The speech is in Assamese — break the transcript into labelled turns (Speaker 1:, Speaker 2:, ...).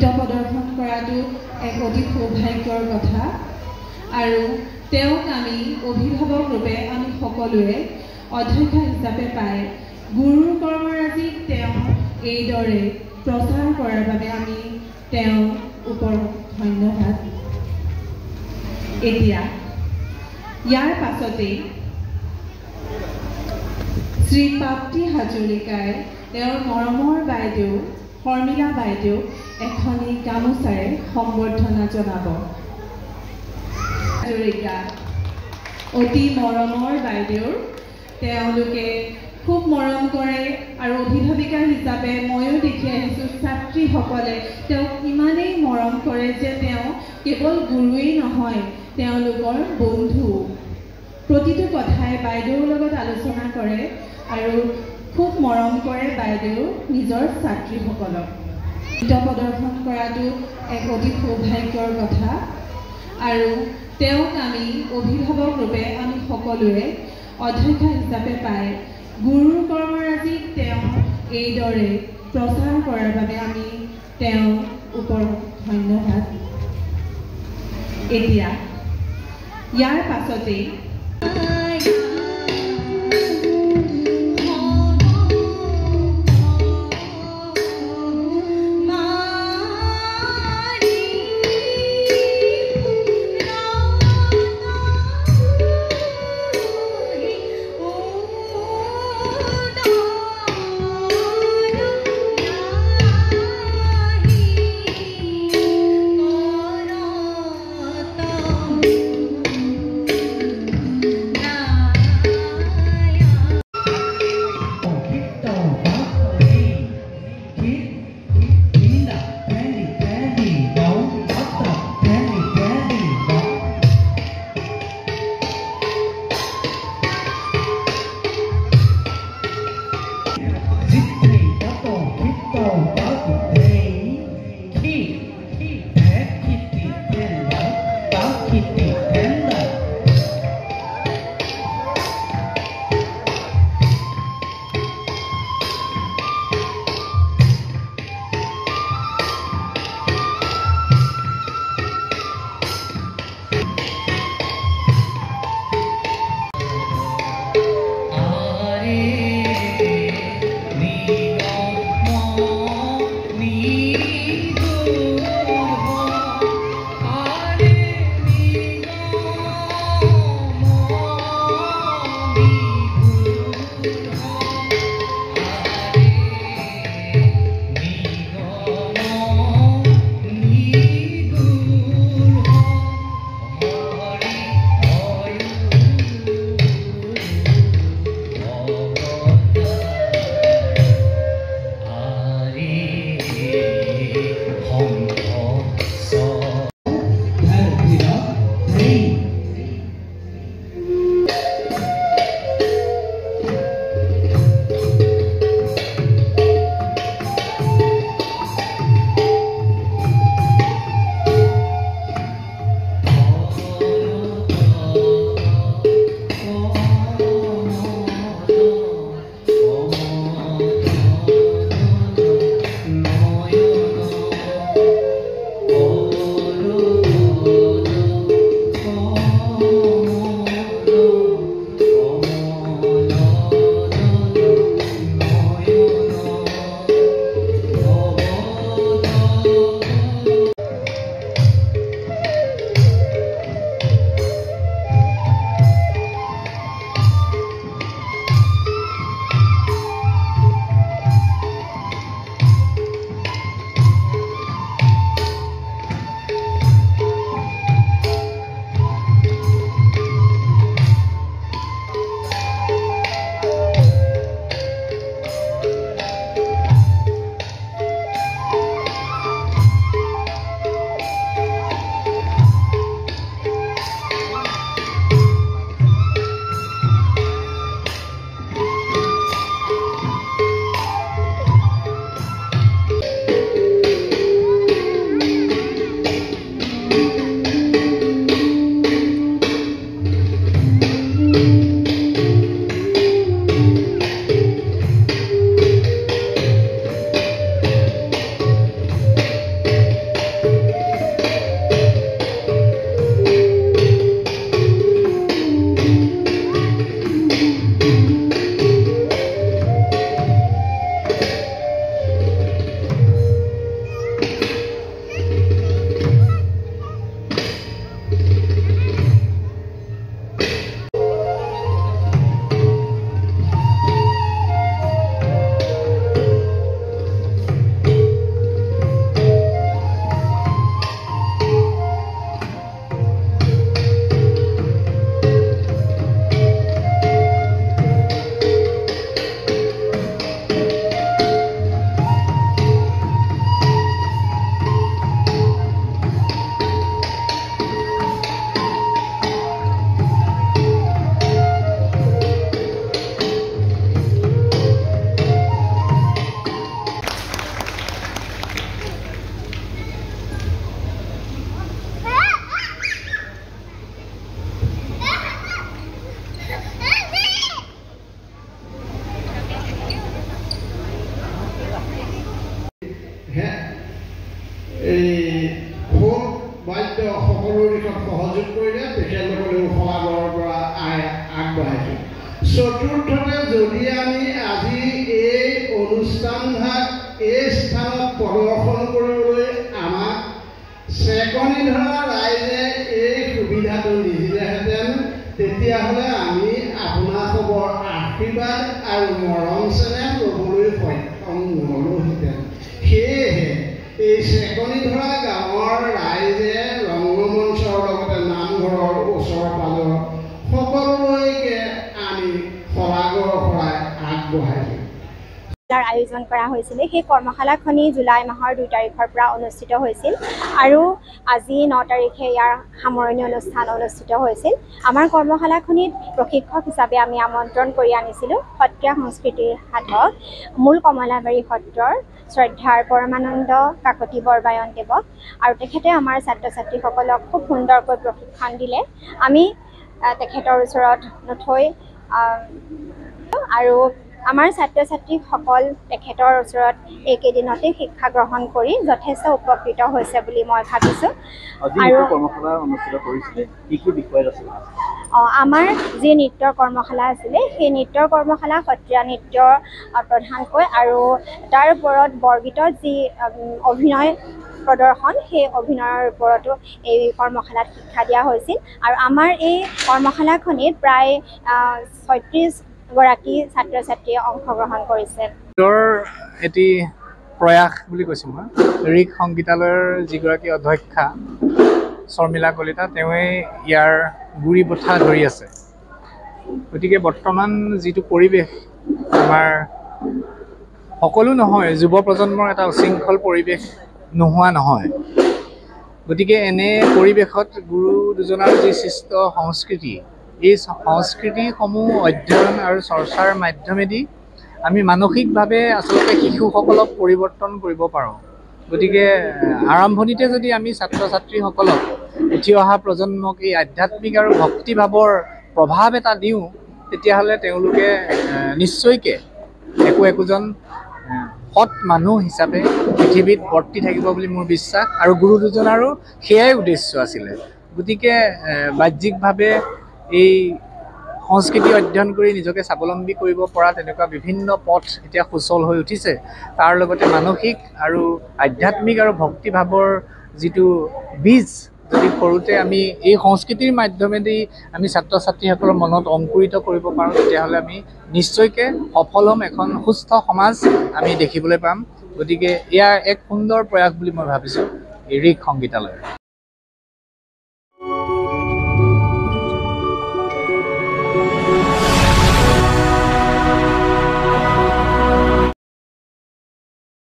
Speaker 1: প্ৰদৰ্শন কৰাটো এক অতি সৌভাগ্যৰ কথা আৰু তেওঁক আমি অভিভাৱক ৰূপে আমি সকলোৱে অধ্যক্ষ হিচাপে পাই গুৰুৰ কৰ্মৰাজিক তেওঁ এইদৰে প্ৰচাৰ কৰাৰ বাবে আমি তেওঁৰ ওপৰত ধন্যবাদ। এতিয়া ইয়াৰ পাছতেই শ্ৰী প্ৰাপ্তি হাজৰিকাই তেওঁৰ মৰমৰ বাইদেউ শৰ্মিলা বাইদেউক এখনি গামোচাৰে সম্বৰ্ধনা জনাব। হাজৰিকা অতি মৰমৰ বাইদেউ, তেওঁলোকে খুব মৰম কৰে আৰু অভিভাৱিকা হিচাপে ময়ো দেখি আহিছোঁ ছাত্ৰীসকলে তেওঁক ইমানেই মৰম কৰে যে তেওঁ কেৱল গুৰুৱেই নহয়, তেওঁলোকৰ বন্ধু। প্ৰতিটো কথাই বাইদেউৰ লগত আলোচনা কৰে আৰু খুব মৰম কৰে বাইদেউ নিজৰ ছাত্ৰীসকলক। নৃত্য প্ৰদৰ্শন কৰাটো এক অতি সৌভাগ্যৰ কথা আৰু তেওঁক আমি অভিভাৱক ৰূপে আমি সকলোৱে অধ্যক্ষ হিচাপে পাই গুৰুৰ কৰ্মৰাজিক তেওঁ এইদৰে প্ৰচাৰ কৰাৰ বাবে আমি তেওঁৰ ওপৰত ধন্যবাদ। এতিয়া ইয়াৰ পাছতেই
Speaker 2: চতুৰ্থতে যদি আমি আজি এই অনুষ্ঠানভাগ এই স্থানত প্ৰদৰ্শন কৰিবলৈ আমাক চেকনি ধৰা ৰাইজে এই সুবিধাটো নিদিলেহেঁতেন, তেতিয়াহ'লে আমি আপোনালোকৰ আশীৰ্বাদ আৰু মৰম চেনেহ ল'বলৈ সক্ষম নহ'লোহেঁতেন। সেয়েহে এই চেকনি ধৰা গাঁৱৰ ৰাইজে ৰংগমঞ্চৰ লগতে নামঘৰৰ ওচৰ পাজৰ সকলোলৈকে আমি শলাগৰ শৰাই আগবঢ়াইছোঁ।
Speaker 3: আয়োজন কৰা হৈছিলে। সেই কৰ্মশালাখনি জুলাই মাহৰ 2 তাৰিখৰ পৰা অনুষ্ঠিত হৈছিল আৰু আজি 9 তাৰিখে ইয়াৰ সামৰণি অনুষ্ঠান অনুষ্ঠিত হৈছিল। আমাৰ কৰ্মশালাখনিত প্ৰশিক্ষক হিচাপে আমি আমন্ত্ৰণ কৰি আনিছিলোঁ সত্ৰীয়া সংস্কৃতিৰ সাধক মূল কমলাবাৰী সত্ৰৰ শ্ৰদ্ধাৰ পৰমানন্দ কাকতি বৰবায়ন দেৱক, আৰু তেখেতে আমাৰ ছাত্ৰ ছাত্ৰীসকলক খুব সুন্দৰকৈ প্ৰশিক্ষণ দিলে। আমি তেখেতৰ ওচৰত নথৈ আৰু আমাৰ ছাত্ৰ ছাত্ৰীসকল তেখেতৰ ওচৰত এইকেইদিনতে শিক্ষা গ্ৰহণ কৰি যথেষ্ট উপকৃত হৈছে বুলি মই ভাবিছোঁ। আৰু আমাৰ যি নৃত্যৰ কৰ্মশালা আছিলে, সেই নৃত্যৰ কৰ্মশালা সত্ৰীয়া নৃত্য প্ৰধানকৈ, আৰু তাৰ ওপৰত বৰগীতত যি অভিনয় প্ৰদৰ্শন, সেই অভিনয়ৰ ওপৰতো এই কৰ্মশালাত শিক্ষা দিয়া হৈছিল। আৰু আমাৰ এই কৰ্মশালাখনিত প্ৰায় 36 গৰাকী ছাত্ৰ ছাত্ৰীয়ে অংশগ্ৰহণ কৰিছে।
Speaker 4: এটি প্ৰয়াস বুলি কৈছোঁ মই। ঋক সংগীতালয়ৰ যিগৰাকী অধ্যক্ষা শৰ্মিলা কলিতা, তেওঁৱে ইয়াৰ গুৰি বঠা ধৰি আছে। গতিকে বৰ্তমান যিটো পৰিৱেশ আমাৰ সকলো নহয়, যুৱ প্ৰজন্মৰ এটা উশৃংখল পৰিৱেশ নোহোৱা নহয়। গতিকে এনে পৰিৱেশত গুৰু দুজনাৰ যি সৃষ্ট সংস্কৃতি, এই সংস্কৃতিসমূহ অধ্যয়ন আৰু চৰ্চাৰ মাধ্যমেদি আমি মানসিকভাৱে আচলতে শিশুসকলক পৰিৱৰ্তন কৰিব পাৰোঁ। গতিকে আৰম্ভণিতে যদি আমি ছাত্ৰ ছাত্ৰীসকলক, উঠি অহা প্ৰজন্মক এই আধ্যাত্মিক আৰু ভক্তিভাৱৰ প্ৰভাৱ এটা দিওঁ, তেতিয়াহ'লে তেওঁলোকে নিশ্চয়কৈ একোজন সৎ মানুহ হিচাপে পৃথিৱীত বৰ্তি থাকিব বুলি মোৰ বিশ্বাস। আৰু গুৰু দুজনাৰো সেয়াই উদ্দেশ্য আছিলে। গতিকে বাহ্যিকভাৱে এই সংস্কৃতি অধ্যয়ন কৰি নিজকে স্বাৱলম্বী কৰিব পৰা তেনেকুৱা বিভিন্ন পথ এতিয়া সুচল হৈ উঠিছে। তাৰ লগতে মানসিক আৰু আধ্যাত্মিক আৰু ভক্তিভাৱৰ যিটো বীজ যদি সৰুতে আমি এই সংস্কৃতিৰ মাধ্যমেদি আমি ছাত্ৰ ছাত্ৰীসকলৰ মনত অংকুৰিত কৰিব পাৰোঁ, তেতিয়াহ'লে আমি নিশ্চয়কৈ সফল হ'ম, এখন সুস্থ সমাজ আমি দেখিবলৈ পাম। গতিকে এয়া এক সুন্দৰ প্ৰয়াস বুলি মই ভাবিছোঁ এই ঋক সংগীতালয়ৰ।